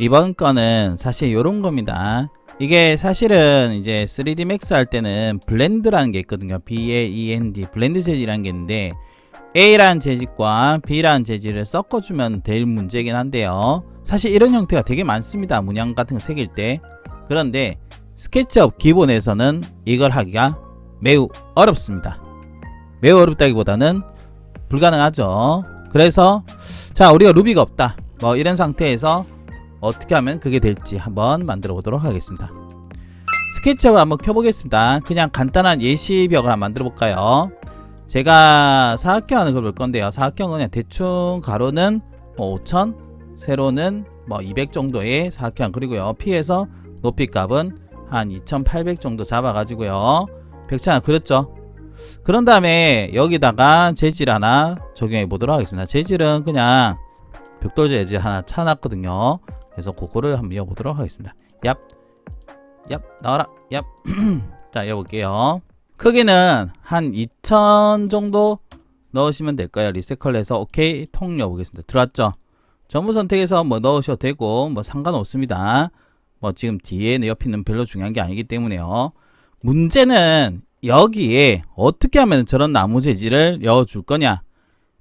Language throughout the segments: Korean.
이번 거는 사실 요런 겁니다. 이게 사실은 이제 3D Max 할 때는 블렌드라는 게 있거든요. BLEND 블렌드 재질이라는 게 있는데 A라는 재질과 B라는 재질을 섞어주면 될 문제긴 한데요. 사실 이런 형태가 되게 많습니다. 문양 같은 거 새길 때. 그런데 스케치업 기본에서는 이걸 하기가 매우 어렵습니다. 매우 어렵다기보다는 불가능하죠. 그래서 자, 우리가 루비가 없다 뭐 이런 상태에서 어떻게 하면 그게 될지 한번 만들어 보도록 하겠습니다. 스케치업을 한번 켜보겠습니다. 그냥 간단한 예시벽을 한번 만들어 볼까요? 제가 사각형 하는 걸 볼 건데요. 사각형은 그냥 대충 가로는 뭐 5000, 세로는 뭐 200 정도의 사각형 그리고요. P에서 높이 값은 한 2800 정도 잡아가지고요. 벽체 하나 그렸죠. 그런 다음에 여기다가 재질 하나 적용해 보도록 하겠습니다. 재질은 그냥 벽돌 재질 하나 쳐놨거든요. 그래서 그거를 한번 이어보도록 하겠습니다. 얍, 얍, 나와라, 얍. 자, 이어볼게요. 크기는 한 2000 정도 넣으시면 될 거예요. 리셋 컬러에서 오케이 통 넣어보겠습니다. 들어왔죠? 전부 선택해서 뭐 넣으셔도 되고 뭐 상관없습니다. 뭐 지금 뒤에 옆에는 별로 중요한 게 아니기 때문에요. 문제는 여기에 어떻게 하면 저런 나무 재질을 넣어줄 거냐,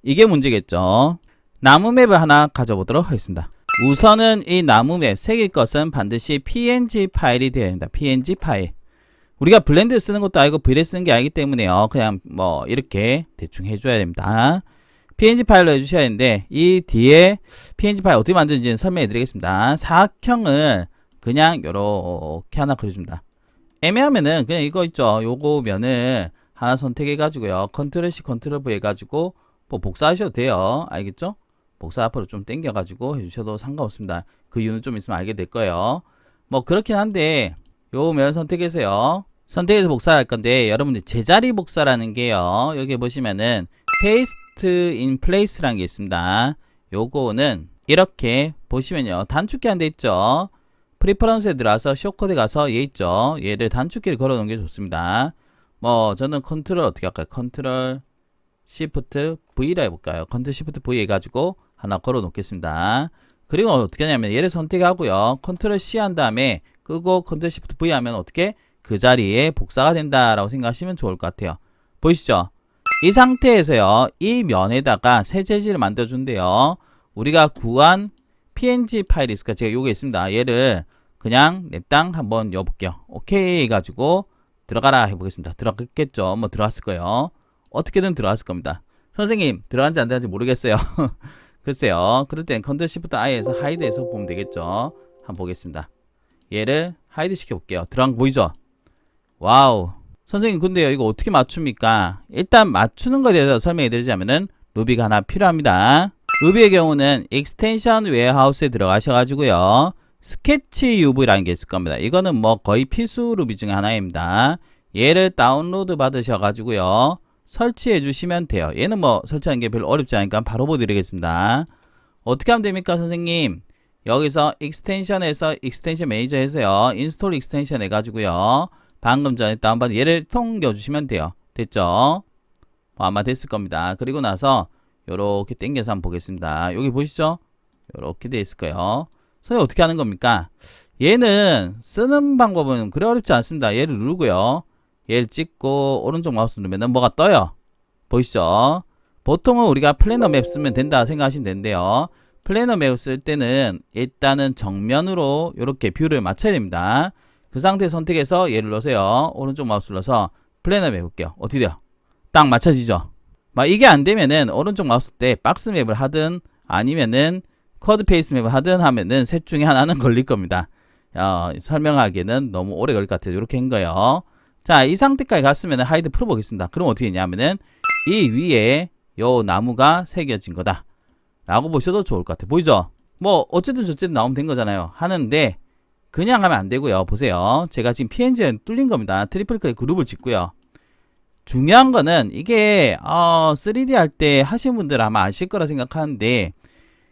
이게 문제겠죠. 나무 맵을 하나 가져보도록 하겠습니다. 우선은 이 나무 맵 새길 것은 반드시 png 파일이 되어야 됩니다. png 파일. 우리가 블렌드 쓰는 것도 아니고 VLC 쓰는 게 아니기 때문에요. 그냥 뭐 이렇게 대충 해줘야 됩니다. png 파일로 해주셔야 되는데 이 뒤에 png 파일 어떻게 만드는지는 설명해 드리겠습니다. 사각형을 그냥 요렇게 하나 그려줍니다. 애매하면은 그냥 이거 있죠. 요거 면을 하나 선택해 가지고요. 컨트롤 C 컨트롤 V 해가지고 뭐 복사하셔도 돼요. 알겠죠? 복사 앞으로 좀 당겨 가지고 해주셔도 상관없습니다. 그 이유는 좀 있으면 알게 될 거예요. 뭐 그렇긴 한데 요 면 선택해서요. 선택해서 복사할 건데 여러분들 제자리 복사라는 게요. 여기 보시면은 paste in place라는 게 있습니다. 요거는 이렇게 보시면요. 단축키 한 대 있죠. 프리퍼런스에 들어와서 쇼코드 가서 얘 있죠. 얘를 단축키를 걸어 놓은 게 좋습니다. 뭐 저는 컨트롤 어떻게 할까요? 컨트롤 시프트 V라 해볼까요? 컨트롤 시프트 V 해가지고 하나 걸어 놓겠습니다. 그리고 어떻게 하냐면 얘를 선택하고요. 컨트롤 C 한 다음에 끄고 컨트롤 시프트 V 하면 어떻게 그 자리에 복사가 된다라고 생각하시면 좋을 것 같아요. 보이시죠? 이 상태에서요. 이 면에다가 새 재질을 만들어 준대요. 우리가 구한 png 파일이 있을까? 제가 요게 있습니다. 얘를 그냥 냅당 한번 여볼게요. 오케이 해가지고 들어가라 해보겠습니다. 들어갔겠죠? 뭐 들어갔을 거예요. 어떻게든 들어갔을 겁니다. 선생님 들어간지 안 들어간지 모르겠어요. 글쎄요. 그럴 땐 컨트롤 시프트 I에서 하이드해서 보면 되겠죠. 한번 보겠습니다. 얘를 하이드 시켜볼게요. 들어간 거 보이죠? 와우. 선생님 근데요 이거 어떻게 맞춥니까? 일단 맞추는 거에 대해서 설명해 드리자면은 루비가 하나 필요합니다. 루비의 경우는 익스텐션 웨어하우스에 들어가셔가지고요. 스케치 UV라는 게 있을 겁니다. 이거는 뭐 거의 필수 루비 중에 하나입니다. 얘를 다운로드 받으셔가지고요. 설치해 주시면 돼요. 얘는 뭐 설치하는 게 별로 어렵지 않으니까 바로 보여드리겠습니다. 어떻게 하면 됩니까 선생님? 여기서 익스텐션에서 익스텐션 매니저 해서요. 인스톨 익스텐션 해가지고요. 방금 전에 다운받은 얘를 통겨주시면 돼요. 됐죠? 아마 됐을 겁니다. 그리고 나서 요렇게 당겨서 한번 보겠습니다. 여기 보시죠? 요렇게 돼 있을 거예요. 선생님 어떻게 하는 겁니까? 얘는 쓰는 방법은 그래 어렵지 않습니다. 얘를 누르고요. 얘를 찍고 오른쪽 마우스 누르면 뭐가 떠요. 보이시죠? 보통은 우리가 플래너 맵 쓰면 된다 생각하시면 되는데요. 플래너 맵 쓸 때는 일단은 정면으로 이렇게 뷰를 맞춰야 됩니다. 그 상태 선택해서 얘를 넣으세요. 오른쪽 마우스 눌러서 플래너 맵 해볼게요. 어떻게 돼요? 딱 맞춰지죠? 막 이게 안 되면은 오른쪽 마우스 때 박스 맵을 하든 아니면은 쿼드 페이스 맵을 하든 하면은 셋 중에 하나는 걸릴 겁니다. 설명하기에는 너무 오래 걸릴 것 같아요. 이렇게 한 거예요. 자, 이 상태까지 갔으면 하이드 풀어보겠습니다. 그럼 어떻게 했냐면은 이 위에 요 나무가 새겨진 거다 라고 보셔도 좋을 것 같아요. 보이죠? 뭐 어쨌든 저쨌든 나오면 된 거잖아요. 하는데 그냥 하면 안 되고요. 보세요. 제가 지금 PNG에 뚫린 겁니다. 트리플 클릭 그룹을 짓고요. 중요한 거는 이게 3D 할 때 하신 분들 아마 아실 거라 생각하는데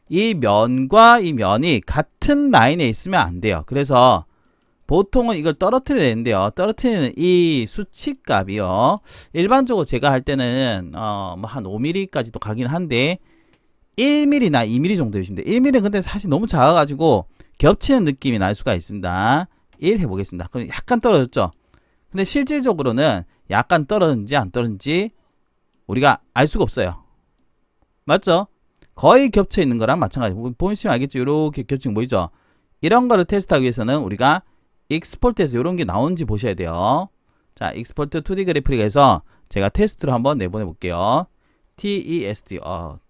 이 면과 이 면이 같은 라인에 있으면 안 돼요. 그래서 보통은 이걸 떨어뜨려야 되는데요. 떨어뜨리는 이 수치값이요. 일반적으로 제가 할 때는 뭐 한 5mm까지도 가긴 한데 1mm나 2mm 정도 해주시면 돼요. 1mm는 근데 사실 너무 작아가지고 겹치는 느낌이 날 수가 있습니다. 1 해보겠습니다. 그럼 약간 떨어졌죠? 근데 실질적으로는 약간 떨어졌는지 안 떨어졌는지 우리가 알 수가 없어요. 맞죠? 거의 겹쳐 있는 거랑 마찬가지. 보시면 알겠죠? 이렇게 겹치는 거 보이죠? 이런 거를 테스트하기 위해서는 우리가 익스포트에서 이런 게 나오는지 보셔야 돼요. 자, 익스포트 2D 그래픽에서 제가 테스트로 한번 내보내 볼게요. TEST,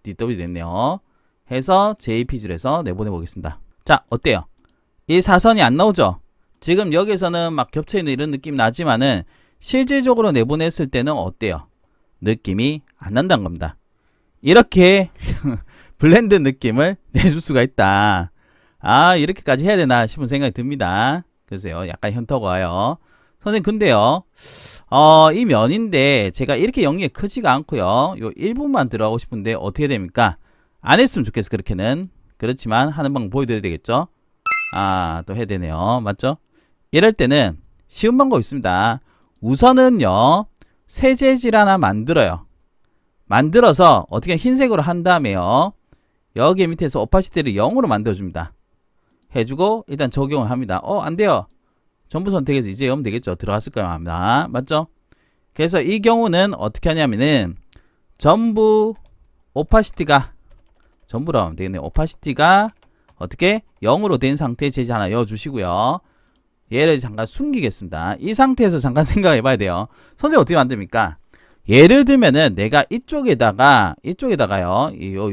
DW 됐네요. 해서 JPG로 해서 내보내 보겠습니다. 자, 어때요? 이 사선이 안 나오죠? 지금 여기서는 막 겹쳐있는 이런 느낌이 나지만은 실질적으로 내보냈을 때는 어때요? 느낌이 안 난다는 겁니다. 이렇게 블렌드 느낌을 내줄 수가 있다. 아, 이렇게까지 해야 되나 싶은 생각이 듭니다. 그래서요, 약간 현타가 와요. 선생님, 근데요, 이 면인데 제가 이렇게 영역이 크지가 않고요. 요 일부만 들어가고 싶은데 어떻게 됩니까? 안 했으면 좋겠어, 그렇게는. 그렇지만 하는 방법 보여드려야 되겠죠? 아, 또 해야 되네요. 맞죠? 이럴 때는 쉬운 방법 있습니다. 우선은요, 새 재질 하나 만들어요. 만들어서 어떻게 흰색으로 한 다음에요. 여기 밑에서 오파시티를 0으로 만들어줍니다. 해주고 일단 적용을 합니다. 안 돼요. 전부 선택해서 이제 하면 되겠죠. 들어갔을 거야 합니다. 맞죠? 그래서 이 경우는 어떻게 하냐면은 전부 오파시티가 전부로 하면 되겠네요. 오파시티가 어떻게 0으로 된 상태의 재질 하나 넣어주시고요. 얘를 잠깐 숨기겠습니다. 이 상태에서 잠깐 생각해 봐야 돼요. 선생님 어떻게 만듭니까? 예를 들면은 내가 이쪽에다가요.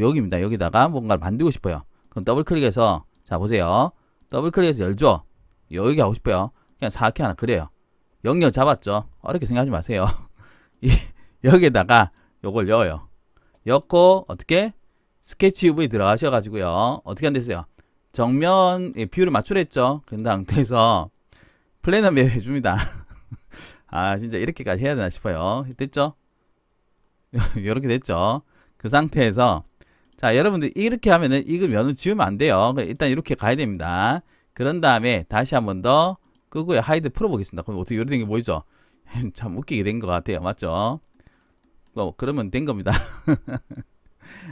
여기입니다. 여기다가 뭔가를 만들고 싶어요. 그럼 더블 클릭해서 자 보세요. 더블 클릭해서 열죠. 여기 하고 싶어요. 그냥 4키 하나 그래요. 영역 잡았죠. 어렵게 생각하지 마세요. 여기에다가 요걸 넣어요. 넣고 어떻게 스케치 UV 들어가셔가지고요. 어떻게 한댔어요? 정면 뷰를 맞추랬죠. 그런 상태에서 플래너 맵 해줍니다. 아 진짜 이렇게까지 해야 되나 싶어요. 됐죠? 이렇게 됐죠. 그 상태에서 자 여러분들 이렇게 하면은 이거 면을 지우면 안 돼요. 일단 이렇게 가야 됩니다. 그런 다음에 다시 한 번 더 끄고요. 하이드 풀어보겠습니다. 그럼 어떻게 이렇게 된 게 보이죠? 참 웃기게 된 것 같아요. 맞죠? 그러면 된 겁니다.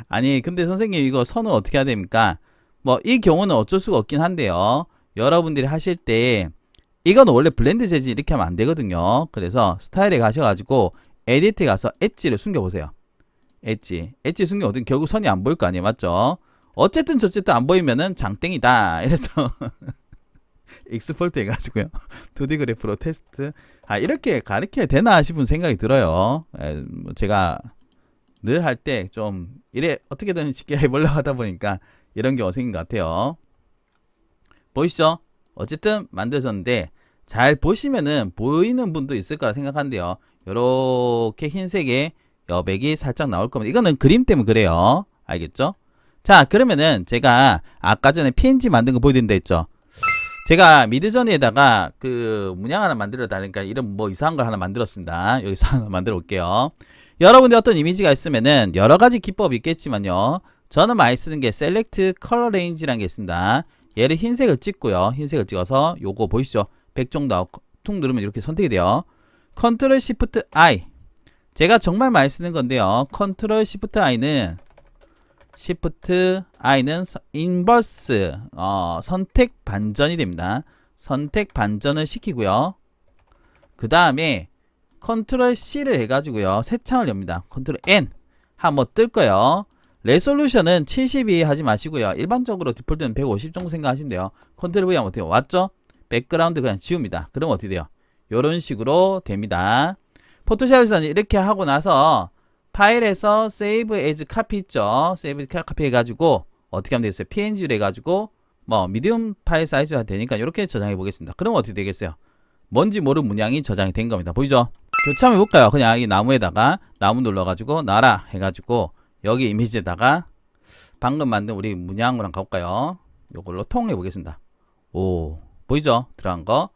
아니 근데 선생님 이거 선은 어떻게 해야 됩니까? 뭐 이 경우는 어쩔 수가 없긴 한데요. 여러분들이 하실 때 이건 원래 블렌드 재질 이렇게 하면 안 되거든요. 그래서 스타일에 가셔가지고 에디트에 가서 엣지를 숨겨보세요. 엣지 숨겨보면 결국 선이 안 보일 거 아니에요. 맞죠? 어쨌든 저쨌든 안 보이면은 장땡이다. 이래서 익스포트 해가지고요. 2D 그래프로 테스트. 이렇게 가르쳐야 되나 싶은 생각이 들어요. 제가 늘 할 때 좀 이래 어떻게든 쉽게 해보려고 하다 보니까 이런 경우가 생긴 것 같아요. 보이시죠? 어쨌든 만들어졌는데 잘 보시면은 보이는 분도 있을 거라 생각한데요. 요렇게 흰색의 여백이 살짝 나올 겁니다. 이거는 그림 때문에 그래요. 알겠죠? 자 그러면은 제가 아까 전에 PNG 만든 거 보여드린다 했죠. 제가 미드저니에다가 그 문양 하나 만들어 달라니까 이런 뭐 이상한 걸 하나 만들었습니다. 여기서 하나 만들어 볼게요. 여러분들 어떤 이미지가 있으면은 여러 가지 기법이 있겠지만요. 저는 많이 쓰는 게 셀렉트 컬러 레인지라는 게 있습니다. 얘를 흰색을 찍고요. 흰색을 찍어서 요거 보이시죠? 100 정도 툭 누르면 이렇게 선택이 돼요. 컨트롤 시프트 I. 제가 정말 많이 쓰는 건데요. 컨트롤 시프트 I는 인버스 선택 반전이 됩니다. 선택 반전을 시키고요. 그 다음에 컨트롤 C를 해가지고요. 새 창을 엽니다. 컨트롤 N 한번 뜰 거예요. 레솔루션은 72 하지 마시고요. 일반적으로 디폴트는 150 정도 생각하시면 돼요. 컨트롤 V 하면 어때요? 왔죠? 백그라운드 그냥 지웁니다. 그럼 어떻게 돼요? 이런 식으로 됩니다. 포토샵에서는 이렇게 하고 나서 파일에서 save as copy 있죠? save as copy 해가지고 어떻게 하면 되겠어요? png로 해가지고 뭐 미디움 파일 사이즈가 되니까 이렇게 저장해 보겠습니다. 그럼 어떻게 되겠어요? 뭔지 모르는 문양이 저장이 된 겁니다. 보이죠? 교차 한번 해볼까요? 그냥 이 나무에다가 나무 눌러가지고 나라 해가지고 여기 이미지에다가 방금 만든 우리 문양으로 한번 가볼까요? 요걸로 통해 보겠습니다. 오 보이죠? 들어간 거.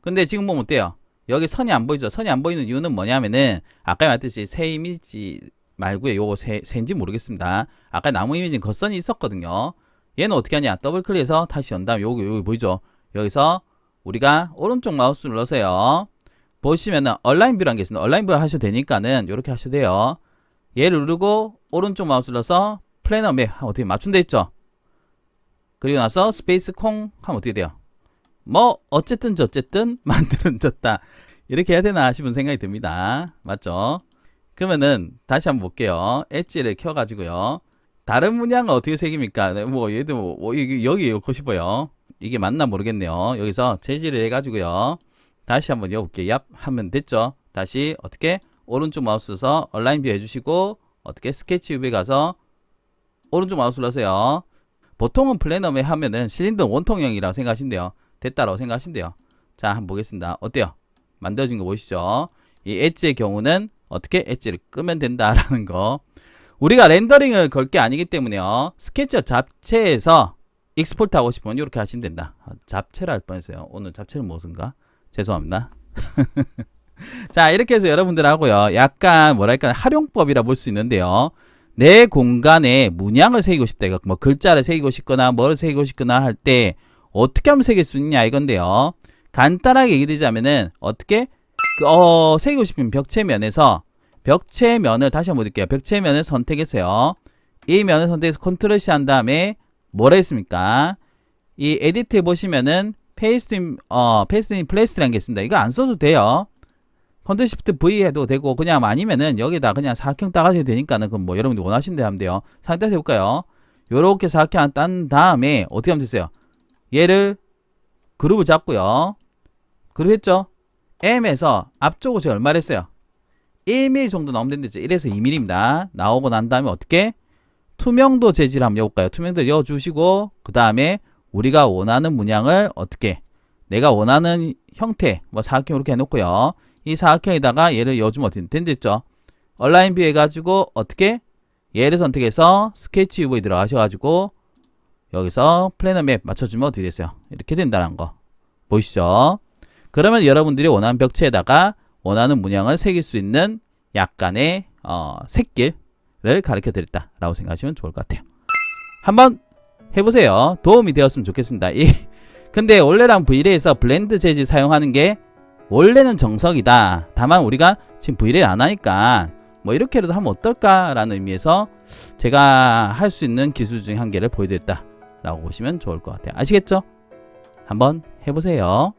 근데 지금 보면 어때요? 여기 선이 안 보이죠? 선이 안 보이는 이유는 뭐냐면은 아까 말했듯이 새 이미지 말고요. 요거 새인지 모르겠습니다. 아까 나무 이미지는 겉선이 있었거든요. 얘는 어떻게 하냐? 더블 클릭해서 다시 연 다음에 여기 보이죠? 여기서 우리가 오른쪽 마우스 눌러서요. 보시면은 얼라인 뷰라는 게 있습니다. 얼라인 뷰 하셔도 되니까는 이렇게 하셔도 돼요. 얘를 누르고 오른쪽 마우스 눌러서 플래너 맵 어떻게 맞춘다 했죠? 그리고 나서 스페이스 콩 하면 어떻게 돼요? 뭐 어쨌든 저쨌든 만들어졌다 이렇게 해야 되나 싶은 생각이 듭니다. 맞죠? 그러면은 다시 한번 볼게요. 엣지를 켜가지고요. 다른 문양은 어떻게 새깁니까? 뭐 얘도 뭐 여기 넣고 싶어요. 이게 맞나 모르겠네요. 여기서 재질을 해가지고요. 다시 한번 여볼게요. 얍 하면 됐죠. 다시 어떻게 오른쪽 마우스 써서 얼라인 뷰 해주시고 어떻게 스케치 뷰에 가서 오른쪽 마우스를 하세요. 보통은 플래너에 하면은 실린더 원통형이라고 생각하시면 돼요. 됐다라고 생각하시면 돼요. 자, 한번 보겠습니다. 어때요? 만들어진 거 보이시죠? 이 엣지의 경우는 어떻게 엣지를 끄면 된다라는 거. 우리가 렌더링을 걸 게 아니기 때문에요. 스케치업 잡채에서 익스포트 하고 싶으면 이렇게 하시면 된다. 잡채를 할 뻔했어요. 오늘 잡채는 무엇인가? 죄송합니다. 자, 이렇게 해서 여러분들하고요. 약간 뭐랄까 활용법이라 볼 수 있는데요. 내 공간에 문양을 새기고 싶다. 이거 뭐 글자를 새기고 싶거나 뭐를 새기고 싶거나 할 때 어떻게 하면 새길 수 있냐 이건데요. 간단하게 얘기 드리자면은 어떻게 새기고 싶은 벽체면에서 벽체면을 다시 한번 드릴게요. 벽체면을 선택했어요. 이 면을 선택해서 컨트롤 C 한 다음에 뭐라 했습니까? 이 에디트에 보시면은 페이스트 인 플레이스라는 게 있습니다. 이거 안 써도 돼요. 컨트롤 시프트 V 해도 되고 그냥 아니면은 여기다 그냥 사각형 따가셔도 되니까는 그럼 뭐 여러분들 원하시는 대로 하면 돼요. 사각형 따서 해볼까요? 요렇게 사각형 딴 다음에 어떻게 하면 되세요? 얘를 그룹을 잡고요. 그룹 했죠? M에서 앞쪽으로 제가 얼마를 했어요? 1mm 정도 나오면 된대죠. 1에서 2mm입니다. 나오고 난 다음에 어떻게? 투명도 재질 한번 여볼까요? 투명도 여주시고 그 다음에 우리가 원하는 문양을 어떻게? 내가 원하는 형태 뭐 사각형 이렇게 해놓고요. 이 사각형에다가 얘를 여주면 어떻게 된댔죠? 얼라인 뷰 해가지고 어떻게? 얘를 선택해서 스케치 뷰에 들어가셔가지고 여기서 플래너 맵 맞춰주면 어떻게 됐어요? 이렇게 된다는 거 보이시죠? 그러면 여러분들이 원하는 벽체에다가 원하는 문양을 새길 수 있는 약간의 색길을 가르쳐 드렸다 라고 생각하시면 좋을 것 같아요. 한번 해보세요. 도움이 되었으면 좋겠습니다. 근데 원래랑 V-Ray에서 블렌드 재질 사용하는 게 원래는 정석이다. 다만 우리가 지금 V-Ray 안 하니까 뭐 이렇게라도 하면 어떨까 라는 의미에서 제가 할 수 있는 기술 중에 한 개를 보여드렸다 라고 보시면 좋을 것 같아요. 아시겠죠? 한번 해보세요.